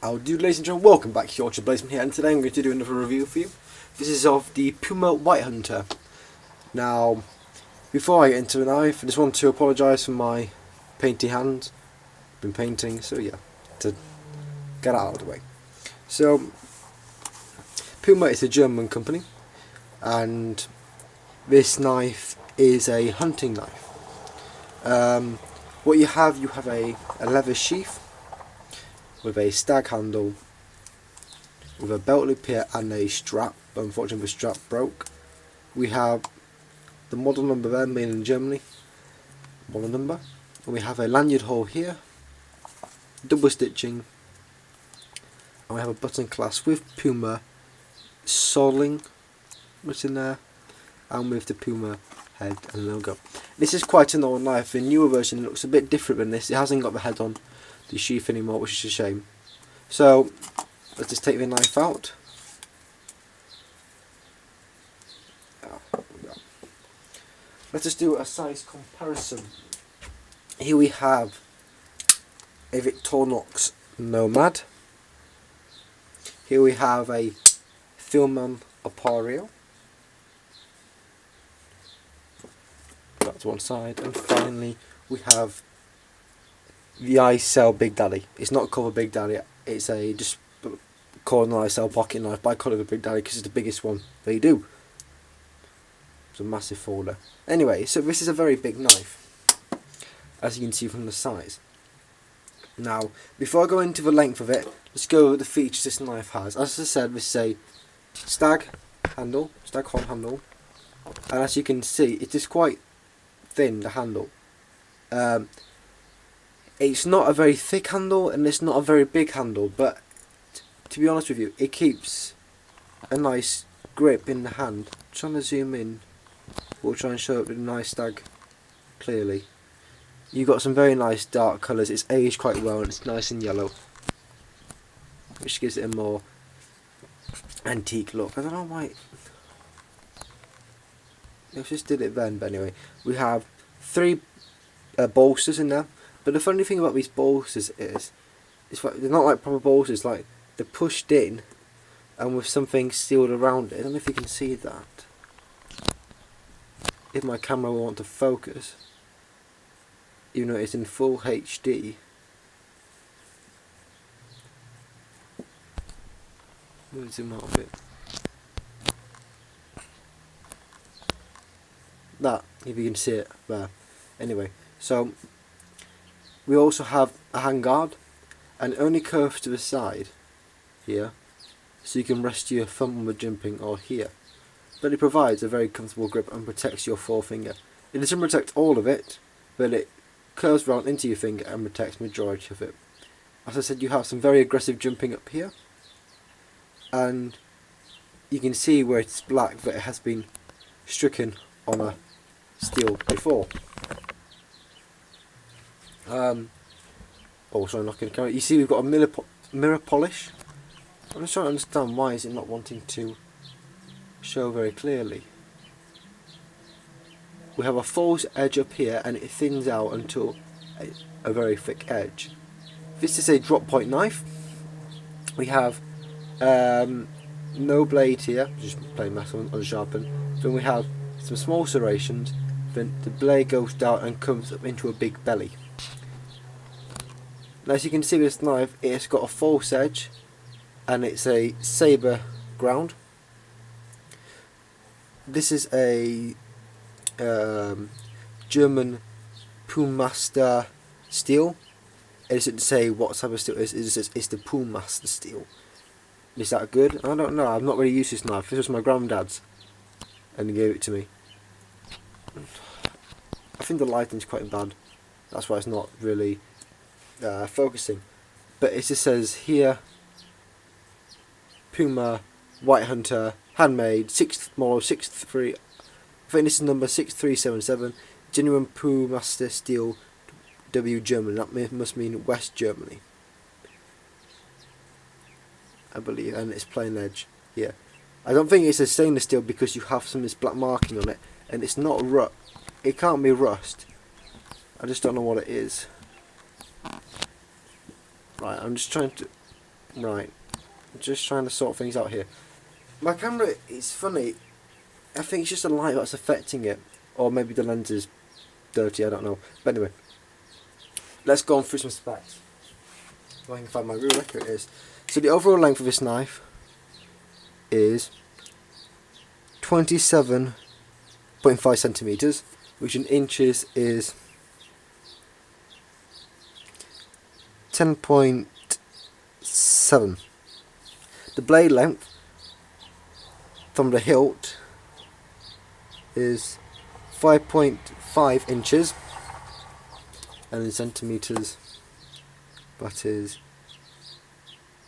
How do, ladies and gentlemen, welcome back to Orchard Blazeman here, and today I'm going to do another review for you. This is of the Puma White Hunter. Now, before I get into the knife, I just want to apologise for my painty hands. I've been painting, so yeah, to get out of the way. So, Puma is a German company, and this knife is a hunting knife. What you have a leather sheath with a stag handle, with a belt loop here and a strap. Unfortunately the strap broke. We have the model number there, made in Germany, model number, and we have a lanyard hole here, double stitching, and we have a button clasp with Puma soling written there, and with the Puma head and logo. This is quite an old knife. The newer version looks a bit different than this. It hasn't got the head on the sheath anymore, which is a shame. So let's just take the knife out. Let's just do a size comparison. Here we have a Victorinox Nomad. Here we have a Filman Apario. That's one side, and finally we have the ICell Big Daddy. It's not called a Big Daddy, it's a just called an ICell pocket knife, but I call it a Big Daddy because it's the biggest one they do. It's a massive folder. Anyway, so this is a very big knife, as you can see from the size. Now, before I go into the length of it, let's go over the features this knife has. As I said, this is a stag horn handle, and as you can see, it is quite thin, the handle. It's not a very thick handle and it's not a very big handle, but to be honest with you, it keeps a nice grip in the hand. I'm trying to zoom in, we'll try and show up the nice stag clearly. You've got some very nice dark colours. It's aged quite well and it's nice and yellow, which gives it a more antique look. I don't know why. I just did it then, but anyway, we have 3 bolsters in there. But the funny thing about these bolsters is they're not like proper bolsters, like they're pushed in and with something sealed around it. I don't know if you can see that. If my camera will want to focus, even though it's in full HD. Let me zoom out a bit. That, if you can see it there. Anyway, so we also have a handguard, and it only curves to the side here, so you can rest your thumb on the jumping or here. But it provides a very comfortable grip and protects your forefinger. It doesn't protect all of it, but it curves round into your finger and protects the majority of it. As I said, you have some very aggressive jumping up here, and you can see where it's black that it has been stricken on a steel before. Also, I'm not going to carry. You see, we've got a mirror polish. I'm just trying to understand why is it not wanting to show very clearly. We have a false edge up here, and it thins out until a very thick edge. This is a drop point knife. We have no blade here, just plain metal unsharpened. Then we have some small serrations. Then the blade goes down and comes up into a big belly. Now, as you can see with this knife, it's got a false edge and it's a sabre ground. This is a German Pumaster steel. It doesn't say what type of steel it is, it just says it's the Pumaster steel. Is that good? I don't know, I've not really used this knife. This was my granddad's and he gave it to me. I think the lighting's quite bad, that's why it's not really focusing, but it just says here Puma White Hunter, handmade, 6th model, 6.3, I think this is number 6377, genuine Pumaster steel, W Germany. That must mean West Germany, I believe, and it's plain edge here. I don't think it's a stainless steel because you have some of this black marking on it, and it's not it can't be rust. I just don't know what it is. Right, I'm just trying to Right, just trying to sort things out here. My camera is funny. I think it's just a light that's affecting it, or maybe the lens is dirty. I don't know. But anyway, let's go on through some specs. If I can find my ruler, here it is. So the overall length of this knife is 27.5 centimeters, which in inches is 10.7. The blade length from the hilt is 5.5 inches, and in centimeters that is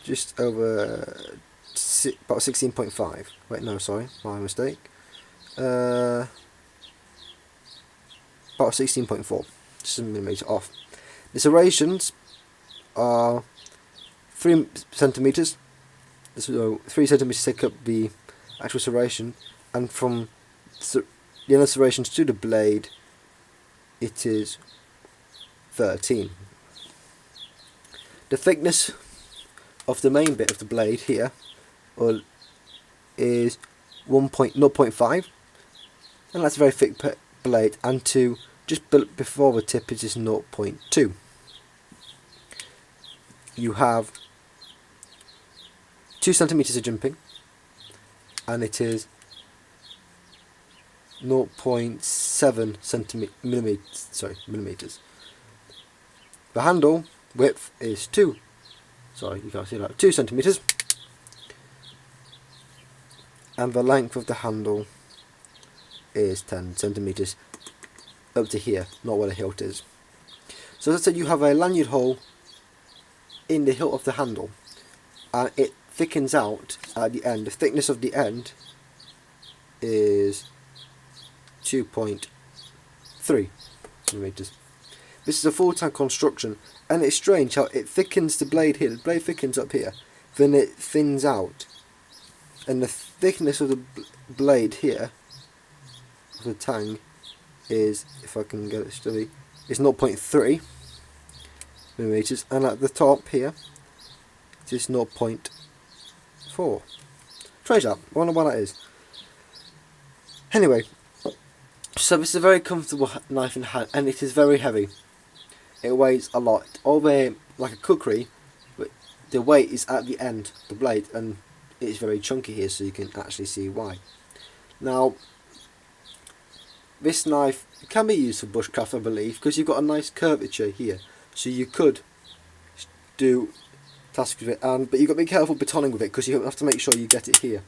just over about 16.5. Wait, no, sorry, my mistake. About 16.4, just a millimeter off. The serrations are 3 centimeters. So 3 centimeters take up the actual serration, and from the end of serrations to the blade, it is 13. The thickness of the main bit of the blade here is 0.5, and that's a very thick blade, and to just before the tip it is 0.2. You have 2 centimeters of jimping, and it is 0.7 millimeters. The handle width is 2 centimeters, and the length of the handle is 10 centimeters up to here, not where the hilt is. So as I said, you have a lanyard hole in the hilt of the handle, and it thickens out at the end. The thickness of the end is 2.3 millimeters. This is a full-time construction, and it's strange how it thickens the blade here. The blade thickens up here, then it thins out, and the thickness of the blade here, of the tang, is, if I can get it steady, is 0.3 millimeters, and at the top here it is 0.4. Strange that. I wonder why that is. Anyway, so this is a very comfortable knife in hand, and it is very heavy. It weighs a lot. Although like a kukri, but the weight is at the end of the blade, and it's very chunky here, so you can actually see why. Now, this knife can be used for bushcraft, I believe, because you've got a nice curvature here, so you could do tasks with it. But you've got to be careful batoning with it, because you have to make sure you get it here.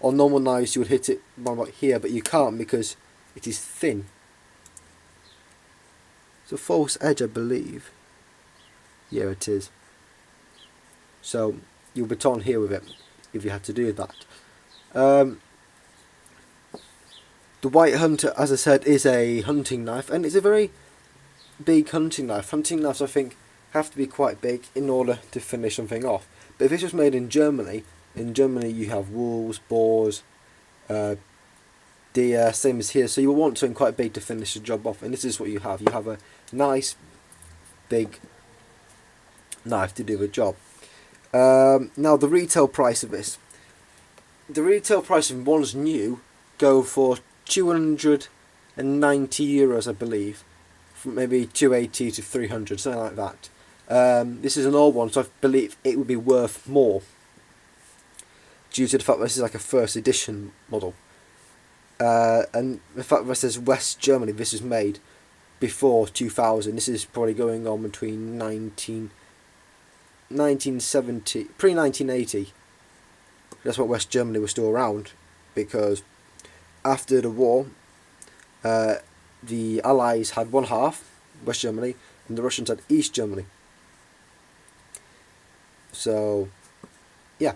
On normal knives, you would hit it about here, but you can't because it is thin. It's a false edge, I believe. Yeah, it is. So you'll baton here with it if you had to do that. The White Hunter, as I said, is a hunting knife, and it's a very big hunting knife. Hunting knives, I think, have to be quite big in order to finish something off. But if this was made in Germany you have wolves, boars, deer, same as here, so you will want something quite big to finish the job off, and this is what you have. You have a nice big knife to do the job. Now the retail price of this. The retail price of ones new go for €290, I believe, from maybe 280 to 300, something like that. This is an old one, so I believe it would be worth more due to the fact that this is like a first edition model. And the fact that this says West Germany, this is made before 2000. This is probably going on between 1970, pre-1980. That's what West Germany was still around, because after the war, the Allies had one half, West Germany, and the Russians had East Germany. So, yeah.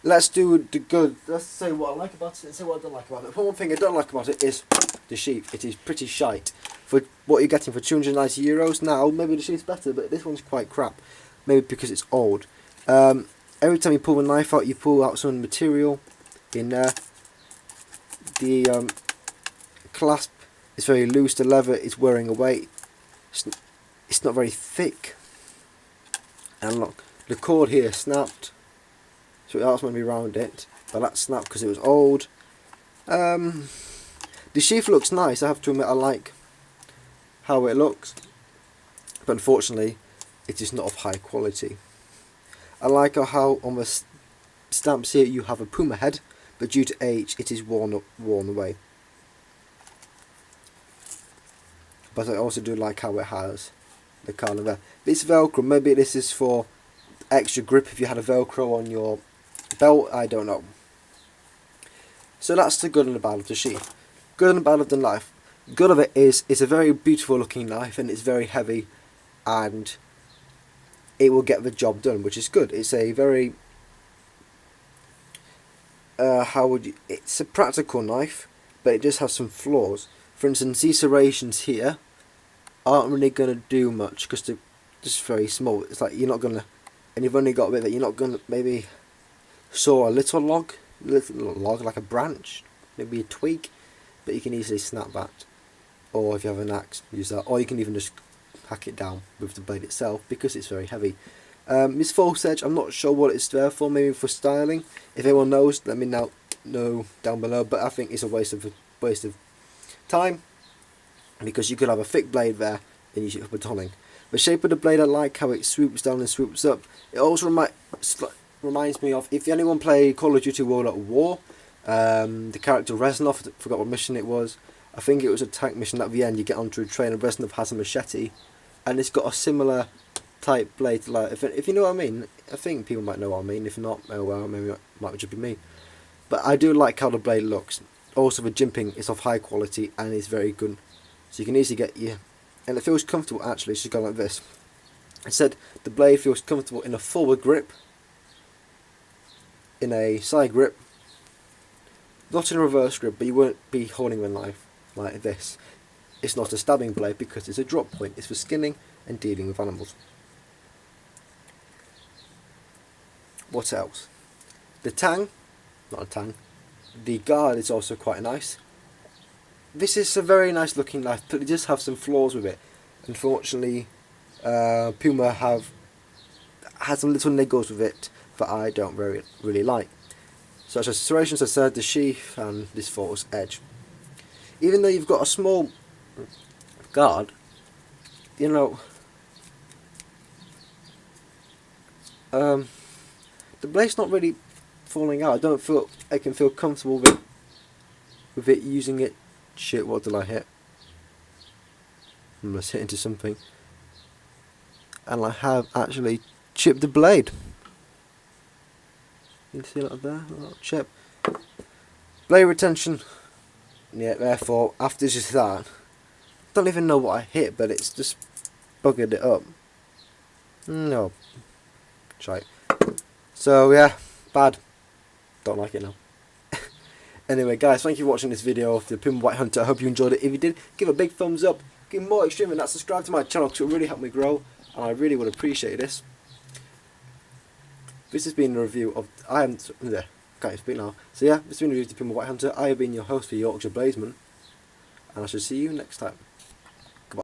Let's do the good. Let's say what I like about it and say what I don't like about it. One thing I don't like about it is the sheath. It is pretty shite. For what you're getting for €290 now, maybe the sheath's better, but this one's quite crap. Maybe because it's old. Every time you pull a knife out, you pull out some material in there. The clasp is very loose. The leather is wearing away. It's not very thick. And look, The cord here snapped, so it also made me round it, but that snapped because it was old. The sheath looks nice, I have to admit I like how it looks, but unfortunately it is not of high quality. I like how on the stamps here you have a puma head, but due to age it is worn away. But I also do like how it has the card there. It's Velcro, maybe this is for extra grip if you had a Velcro on your belt, I don't know. So that's the good and the bad of the sheath. Good and the bad of the knife. Good of it is it's a very beautiful looking knife and it's very heavy and it will get the job done, which is good. It's a very it's a practical knife, but it does have some flaws. For instance, these serrations here aren't really going to do much because they're just very small. It's like you're not going to, and you've only got a bit that you're not going to maybe saw a little log like a branch, maybe a twig, but you can easily snap that. Or if you have an axe, use that. Or you can even just hack it down with the blade itself because it's very heavy. This false edge, I'm not sure what it's there for, maybe for styling. If anyone knows, let me know down below, but I think it's a waste of time because you could have a thick blade there and use it for batoning. The shape of the blade, I like how it swoops down and swoops up. It also reminds me of, if anyone played Call of Duty World at War, the character Reznov, I forgot what mission it was. I think it was a tank mission. At the end you get onto a train and Reznov has a machete and it's got a similar type blade to, like, if you know what I mean. I think people might know what I mean. If not, oh well, maybe it might just be me. But I do like how the blade looks. Also the jimping is of high quality and is very good. So you can easily get and it feels comfortable actually. It's just going like this. I said the blade feels comfortable in a forward grip, in a side grip, not in a reverse grip, but you won't be holding the knife like this. It's not a stabbing blade because it's a drop point. It's for skinning and dealing with animals. What else? The tang, not a tang, the guard is also quite nice. This is a very nice looking knife, but it does have some flaws with it. Unfortunately, Puma has some little niggles with it that I don't really like. Such as serrations, I said, the sheath and this false edge. Even though you've got a small guard, you know, the blade's not really falling out. I don't feel I can feel comfortable with it using it. Shit, what did I hit? I must hit into something. And I have actually chipped the blade. You can see that there, a little chip. Blade retention. Yeah, therefore, after just that, I don't even know what I hit, but it's just buggered it up. No. Try it. So yeah, bad. Don't like it now. Anyway guys, thank you for watching this video of the Puma White Hunter. I hope you enjoyed it. If you did, give a big thumbs up. Give me more extreme than that. Subscribe to my channel because it will really help me grow. And I really would appreciate this. This has been a review of... can't speak now. So yeah, this has been a review of the Puma White Hunter. I have been your host for Yorkshire Blazeman. And I shall see you next time.